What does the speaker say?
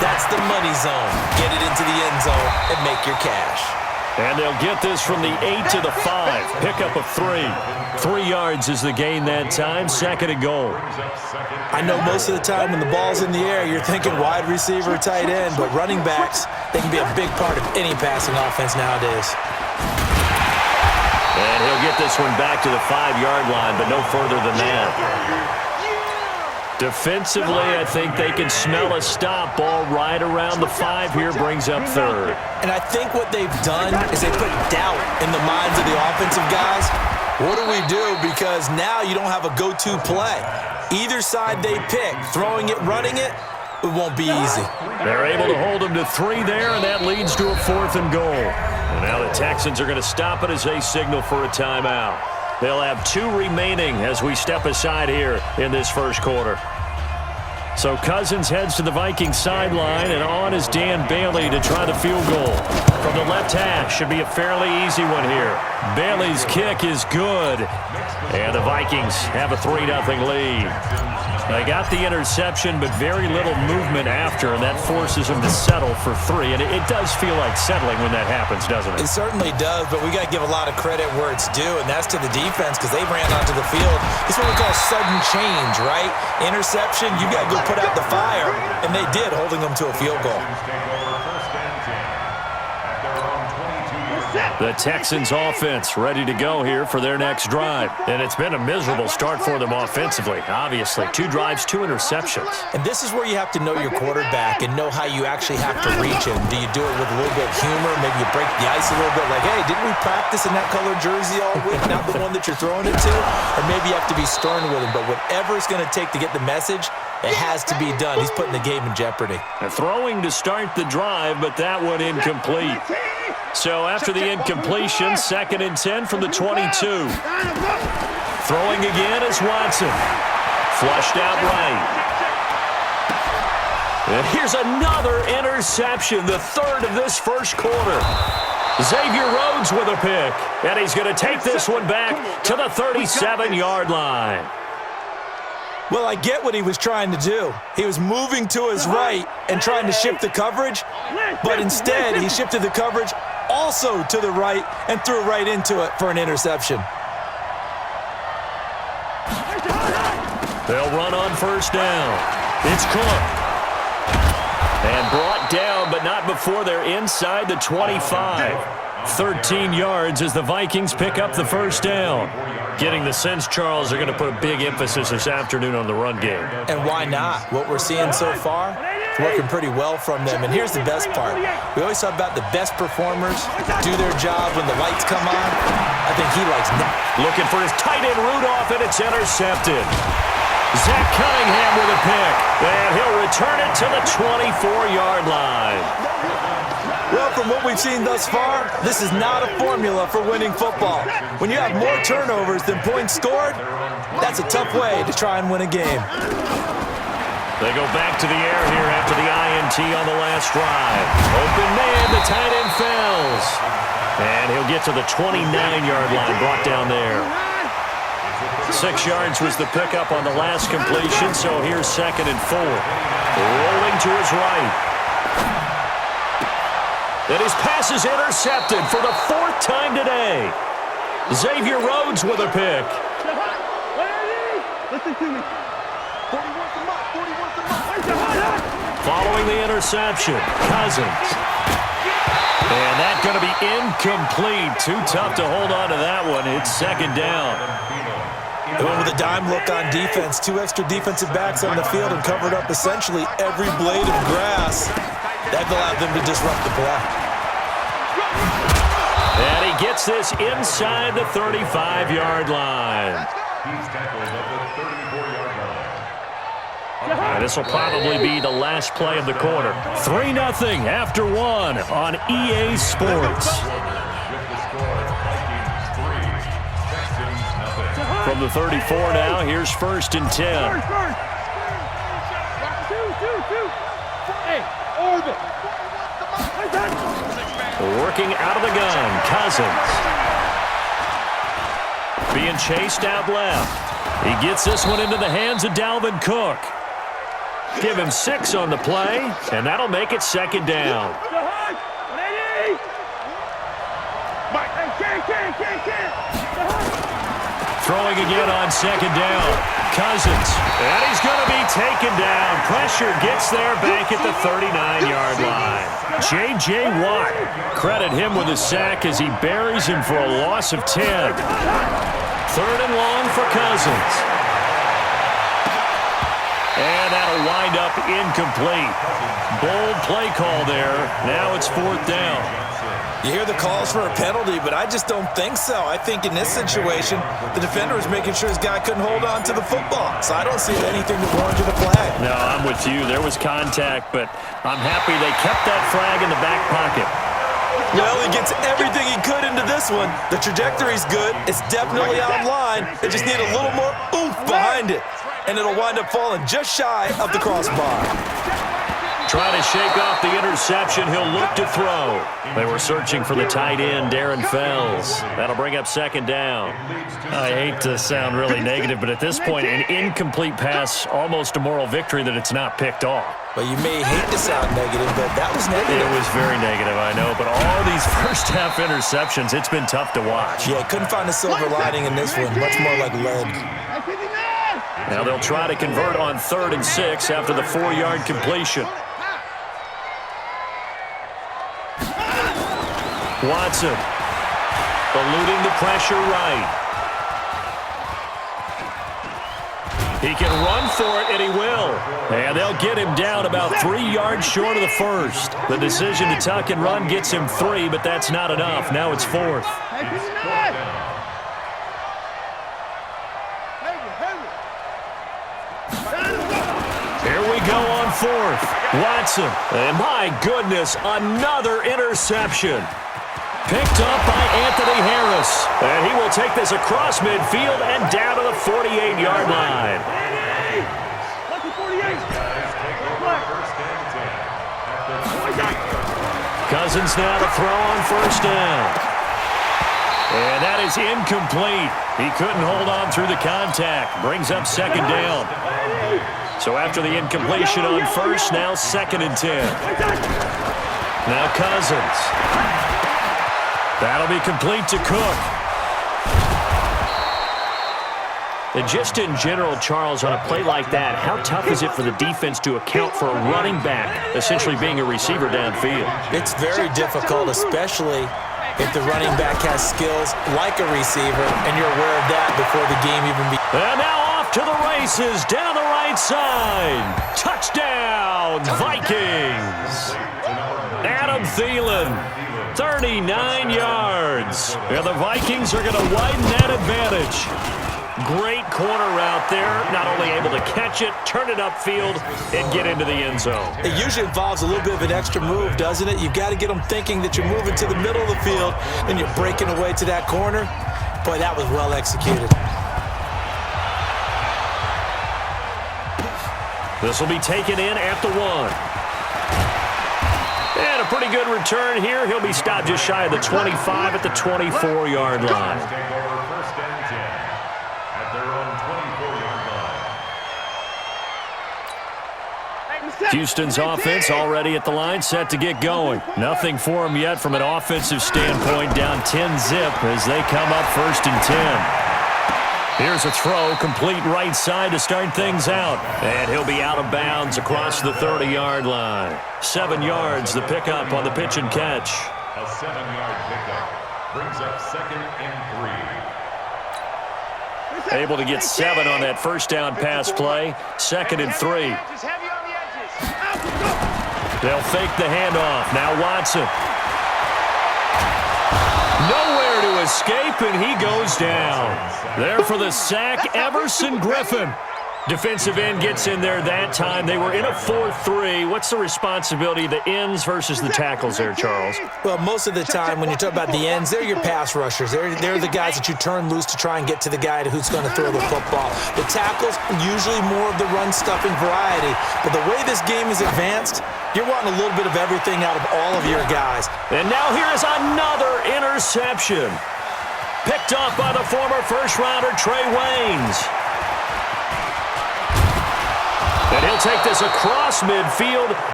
That's the money zone. Get it into the end zone and make your cash. And they'll get this from the 8 to the 5. Pickup of 3. 3 yards is the gain that time. 2nd and goal. I know most of the time when the ball's in the air, you're thinking wide receiver, tight end, but running backs, they can be a big part of any passing offense nowadays. And he'll get this one back to the 5-yard line, but no further than that. Defensively, I think they can smell a stop. Ball right around the 5 here, brings up 3rd. And I think what they've done is they put doubt in the minds of the offensive guys. What do we do? Because now you don't have a go-to play. Either side they pick, throwing it, running it, it won't be easy. They're able to hold them to 3 there, and that leads to a 4th and goal. And now the Texans are going to stop it as they signal for a timeout. They'll have 2 remaining as we step aside here in this first quarter. So Cousins heads to the Vikings sideline, and on is Dan Bailey to try the field goal. From the left hash, should be a fairly easy one here. Bailey's kick is good, and the Vikings have a 3-0 lead. They got the interception, but very little movement after, and that forces them to settle for 3. And it does feel like settling when that happens, doesn't it? It certainly does, but we got to give a lot of credit where it's due, and that's to the defense because they ran onto the field. This is what we call sudden change, right? Interception, you got to go put out the fire, and they did, holding them to a field goal. The Texans offense ready to go here for their next drive. And it's been a miserable start for them offensively, obviously. 2 drives, 2 interceptions. And this is where you have to know your quarterback and know how you actually have to reach him. Do you do it with a little bit of humor? Maybe you break the ice a little bit like, hey, didn't we practice in that color jersey all week? Not the one that you're throwing it to? Or maybe you have to be stern with him. But whatever it's going to take to get the message, it has to be done. He's putting the game in jeopardy. Throwing to start the drive, but that one incomplete. So after the incompletion, 2nd and 10 from the 22. Throwing again is Watson. Flushed out right. And here's another interception, the 3rd of this first quarter. Xavier Rhodes with a pick. And he's going to take this one back to the 37-yard line. Well, I get what he was trying to do. He was moving to his right and trying to shift the coverage, but instead he shifted the coverage also to the right and threw right into it for an interception. They'll run on first down. It's Cook. And brought down, but not before they're inside the 25. 13 yards as the Vikings pick up the first down. Getting the sense, Charles, they're going to put a big emphasis this afternoon on the run game. And why not? What we're seeing so far, it's working pretty well from them. And here's the best part. We always talk about the best performers do their job when the lights come on. I think he likes that. Looking for his tight end Rudolph, and it's intercepted. Zach Cunningham with a pick, and he'll return it to the 24-yard line. Well, from what we've seen thus far, this is not a formula for winning football. When you have more turnovers than points scored, that's a tough way to try and win a game. They go back to the air here after the INT on the last drive. Open man, the tight end fails. And he'll get to the 29-yard line, brought down there. 6 yards was the pickup on the last completion, so here's 2nd and 4. Rolling to his right. And his pass is intercepted for the 4th time today. Xavier Rhodes with a pick. Listen to me. 41 Following the interception, Cousins. And that's going to be incomplete. Too tough to hold on to that one. It's 2nd down. Going with a dime look on defense. 2 extra defensive backs on the field and covered up essentially every blade of grass. That allowed them to disrupt the play. And he gets this inside the 35-yard line. And this will probably be the last play of the quarter. 3-0 after 1 on EA Sports. From the 34 now, here's 1st and 10. Working out of the gun, Cousins. Being chased out left. He gets this one into the hands of Dalvin Cook. Give him 6 on the play, and that'll make it second down. Throwing again on second down. Cousins. And he's going to be taken down. Pressure gets there back at the 39-yard line. J.J. Watt. Credit him with a sack as he buries him for a loss of 10. 3rd and long for Cousins. And that'll wind up incomplete. Bold play call there. Now it's 4th down. You hear the calls for a penalty, but I just don't think so. I think in this situation, the defender was making sure his guy couldn't hold on to the football. So I don't see anything that warranted a flag. No, I'm with you. There was contact, but I'm happy they kept that flag in the back pocket. Well, he gets everything he could into this one. The trajectory's good. It's definitely online. They just need a little more oomph behind it. And it'll wind up falling just shy of the crossbar. Trying to shake off the interception. He'll look to throw. They were searching for the tight end, Darren Fells. That'll bring up second down. I hate to sound really negative, but at this point, an incomplete pass, almost a moral victory that it's not picked off. Well, you may hate to sound negative, but that was negative. It was very negative, I know. But all these first-half interceptions, it's been tough to watch. Yeah, couldn't find a silver lining in this one. Much more like lead. Now they'll try to convert on 3rd and 6 after the 4-yard completion. Watson eluding the pressure right. He can run for it, and he will. And they'll get him down about 3 yards short of the first. The decision to tuck and run gets him 3, but that's not enough. Now it's 4th. Here we go on 4th. Watson. And my goodness, another interception. Picked up by Anthony Harris. And he will take this across midfield and down to the 48-yard line. Cousins now to throw on 1st down. And that is incomplete. He couldn't hold on through the contact. Brings up second down. So after the incompletion on 1st, now 2nd and 10. Now Cousins. That'll be complete to Cook. And just in general, Charles, on a play like that, how tough is it for the defense to account for a running back essentially being a receiver downfield? It's very difficult, especially if the running back has skills like a receiver, and you're aware of that before the game even begins. And now off to the races, down the right side. Touchdown, Vikings. Adam Thielen. 39 yards. And the Vikings are going to widen that advantage. Great corner route there. Not only able to catch it, turn it upfield, and get into the end zone. It usually involves a little bit of an extra move, doesn't it? You've got to get them thinking that you're moving to the middle of the field and you're breaking away to that corner. Boy, that was well executed. This will be taken in at the 1. And a pretty good return here. He'll be stopped just shy of the 25 at the 24-yard line. Houston's offense already at the line, set to get going. Nothing for them yet from an offensive standpoint, down 10-zip as they come up 1st and 10. Here's a throw, complete right side to start things out. And he'll be out of bounds across the 30-yard line. 7 yards, the pickup on the pitch and catch. A 7-yard pickup brings up 2nd and 3. Able to get 7 on that first down pass play. 2nd and 3. They'll fake the handoff. Now Watson. Nowhere to escape, and he goes down. There for the sack, Everson Griffin. Defensive end gets in there that time. They were in a 4-3. What's the responsibility of the ends versus the tackles there, Charles? Well, most of the time when you talk about the ends, they're your pass rushers. They're the guys that you turn loose to try and get to the guy who's going to throw the football. The tackles, usually more of the run-stuffing variety. But the way this game is advanced, you're wanting a little bit of everything out of all of your guys. And now here is another interception. Picked off by the former first-rounder Trey Waynes. And he'll take this across midfield.